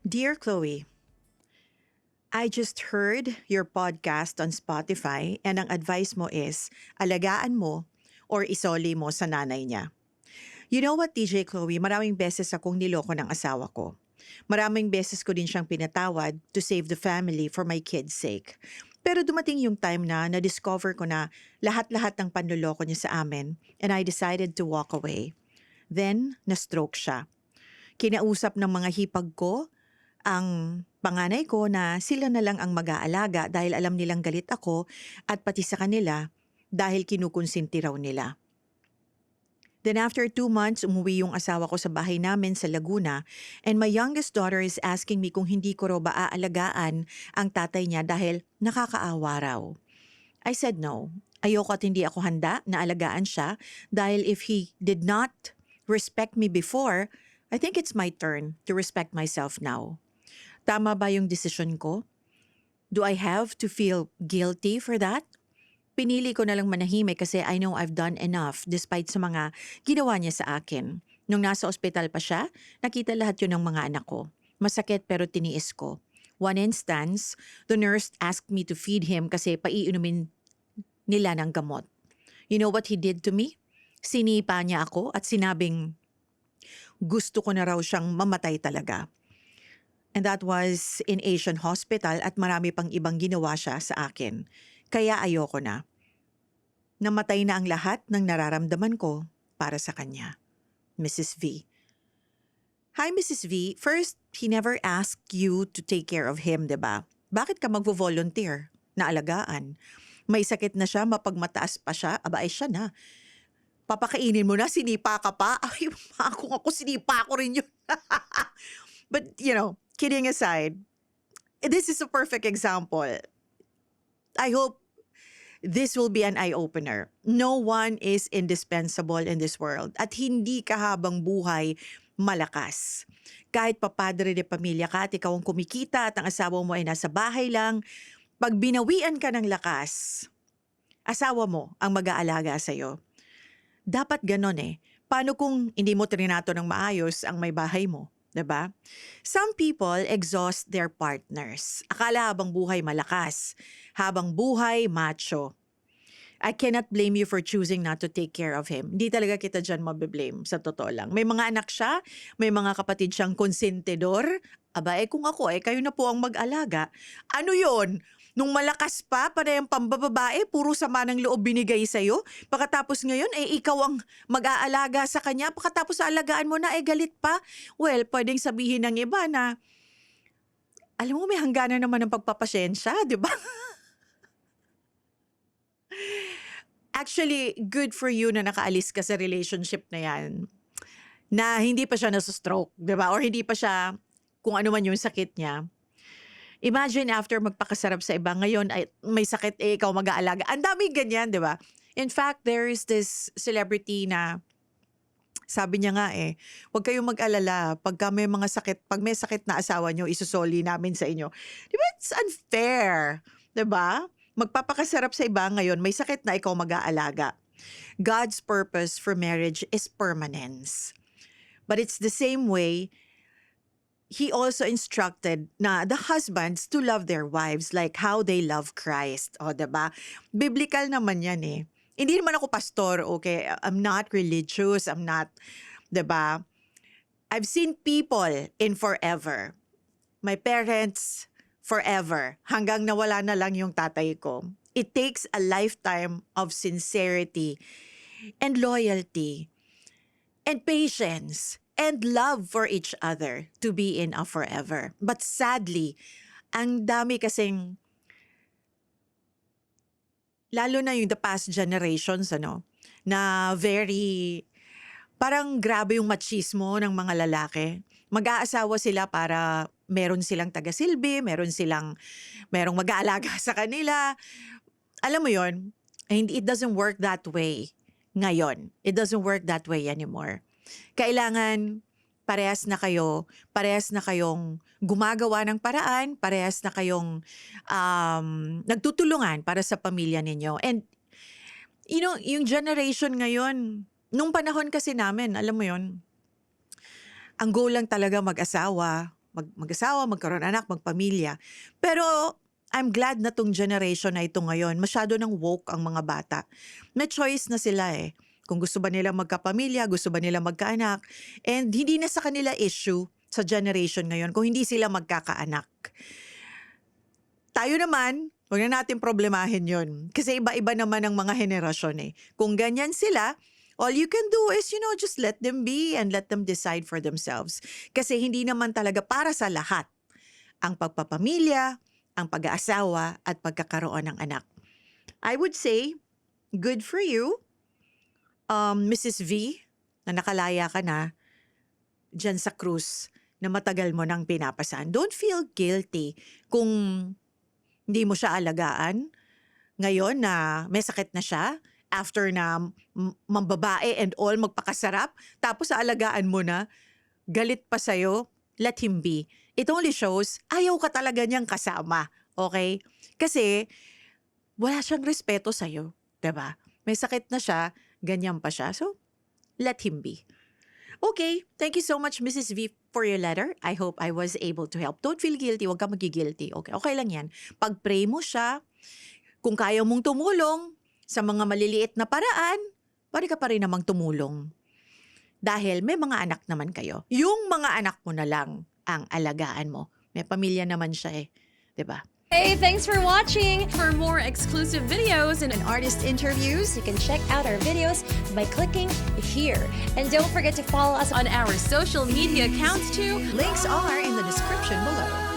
Dear Chloe, I just heard your podcast on Spotify and ang advice mo is alagaan mo or isoli mo sa nanay niya. You know what, DJ Chloe, maraming beses akong niloko ng asawa ko. Maraming beses ko din siyang pinatawad to save the family for my kids' sake. Pero dumating yung time na na-discover ko na lahat-lahat ng panloloko niya sa amin and I decided to walk away. Then, na-stroke siya. Kinausap ng mga hipag ko ang panganay ko na sila na lang ang mag-aalaga dahil alam nilang galit ako at pati sa kanila dahil kinukonsinti raw nila. Then after 2 months, umuwi yung asawa ko sa bahay namin sa Laguna and my youngest daughter is asking me kung hindi ko raw ba aalagaan ang tatay niya dahil nakakaawa raw. I said no. Ayoko at hindi ako handa na alagaan siya dahil if he did not respect me before, I think it's my turn to respect myself now. Tama ba yung desisyon ko? Do I have to feel guilty for that? Pinili ko na lang manahimik kasi I know I've done enough despite sa mga ginawa niya sa akin. Nung nasa ospital pa siya, nakita lahat yun ng mga anak ko. Masakit pero tiniis ko. One instance, the nurse asked me to feed him kasi paiinumin nila ng gamot. You know what he did to me? Sinipa niya ako at sinabing gusto ko na raw siyang mamatay talaga. And that was in Asian Hospital at marami pang ibang ginawa siya sa akin. Kaya ayoko na. Namatay na ang lahat ng nararamdaman ko para sa kanya. Mrs. V. Hi, Mrs. V. First, he never asked you to take care of him, diba? Bakit ka magvo-volunteer na alagaan? May sakit na siya, mapagmataas pa siya, aba ay siya na. Papakainin mo na, sinipa ka pa. Ay, kung ako sinipa ko rin yun. But, kidding aside, this is a perfect example. I hope this will be an eye-opener. No one is indispensable in this world at hindi ka habang buhay malakas. Kahit papadre de pamilya ka at ikaw ang kumikita at ang asawa mo ay nasa bahay lang, pag binawian ka ng lakas, asawa mo ang mag-aalaga sa'yo. Dapat ganon eh. Paano kung hindi mo trinato ng maayos ang may bahay mo? Diba? Some people exhaust their partners. Akala habang buhay malakas, habang buhay macho. I cannot blame you for choosing not to take care of him. Hindi talaga kita dyan mabiblame, sa totoo lang. May mga anak siya, may mga kapatid siyang konsentidor. Aba, kung ako, kayo na po ang mag-alaga. Ano yon? Nung malakas pa, para yung pambababae, puro sama ng loob binigay sa'yo. Pagkatapos ngayon, ikaw ang mag-aalaga sa kanya. Pagkatapos aalagaan mo na, galit pa. Well, pwedeng sabihin ng iba na, alam mo, may hangganan naman ng pagpapasyensya, di ba? Actually, good for you na nakaalis ka sa relationship na yan. Na hindi pa siya nasa-stroke, di ba? Or hindi pa siya, kung ano man yung sakit niya. Imagine after magpakasarap sa iba, ngayon ay may sakit, ikaw mag-aalaga. Ang daming ganyan, di ba? In fact, there is this celebrity na sabi niya nga huwag kayong mag-alala pag may sakit na asawa niyo, isusoli namin sa inyo. Di ba? It's unfair. Di ba? Magpapakasarap sa iba ngayon, may sakit na ikaw mag-aalaga. God's purpose for marriage is permanence. But it's the same way, He also instructed na the husbands to love their wives like how they love Christ. O, diba? Biblical naman yan Hindi naman ako pastor, okay? I'm not religious. I'm not, diba? I've seen people in forever. My parents, forever. Hanggang nawala na lang yung tatay ko. It takes a lifetime of sincerity and loyalty and patience and love for each other to be in a forever. But sadly, ang dami kasing, lalo na yung the past generations, na very, parang grabe yung machismo ng mga lalaki. Mag-aasawa sila para meron silang taga-silbi, merong mag-aalaga sa kanila. Alam mo yon, it doesn't work that way ngayon. It doesn't work that way anymore. Kailangan parehas na kayong gumagawa ng paraan, parehas na kayong nagtutulungan para sa pamilya ninyo. And yung generation ngayon, nung panahon kasi namin, alam mo yon, ang goal lang talaga mag-asawa, mag-asawa, magkaroon anak, magpamilya. Pero I'm glad na tong generation na ito ngayon, masyado nang woke ang mga bata. May choice na sila eh. Kung gusto ba nila magkapamilya, gusto ba nila magkaanak. And hindi na sa kanila issue sa generation ngayon kung hindi sila magkakaanak. Tayo naman, huwag na natin problemahin yun. Kasi iba-iba naman ang mga henerasyon eh. Kung ganyan sila, all you can do is, just let them be and let them decide for themselves. Kasi hindi naman talaga para sa lahat ang pagpapamilya, ang pag-aasawa at pagkakaroon ng anak. I would say, good for you, Mrs. V, na nakalaya ka na dyan sa cruise na matagal mo nang pinapasan. Don't feel guilty kung hindi mo siya alagaan. Ngayon na may sakit na siya, after na mambabae and all, magpakasarap, tapos aalagaan mo na, galit pa sa'yo, let him be. It only shows, ayaw ka talaga niyang kasama. Okay? Kasi, wala siyang respeto sa'yo. Diba? May sakit na siya, ganyan pa siya. So, let him be. Okay, thank you so much, Mrs. V, for your letter. I hope I was able to help. Don't feel guilty. Huwag ka magigilty. Okay, okay lang yan. Pag-pray mo siya, kung kaya mong tumulong sa mga maliliit na paraan, pwede ka pa rin namang tumulong. Dahil may mga anak naman kayo. Yung mga anak mo na lang ang alagaan mo. May pamilya naman siya eh. 'Di ba? Hey, thanks for watching! For more exclusive videos and artist interviews, you can check out our videos by clicking here. And don't forget to follow us on our social media accounts too. Links are in the description below.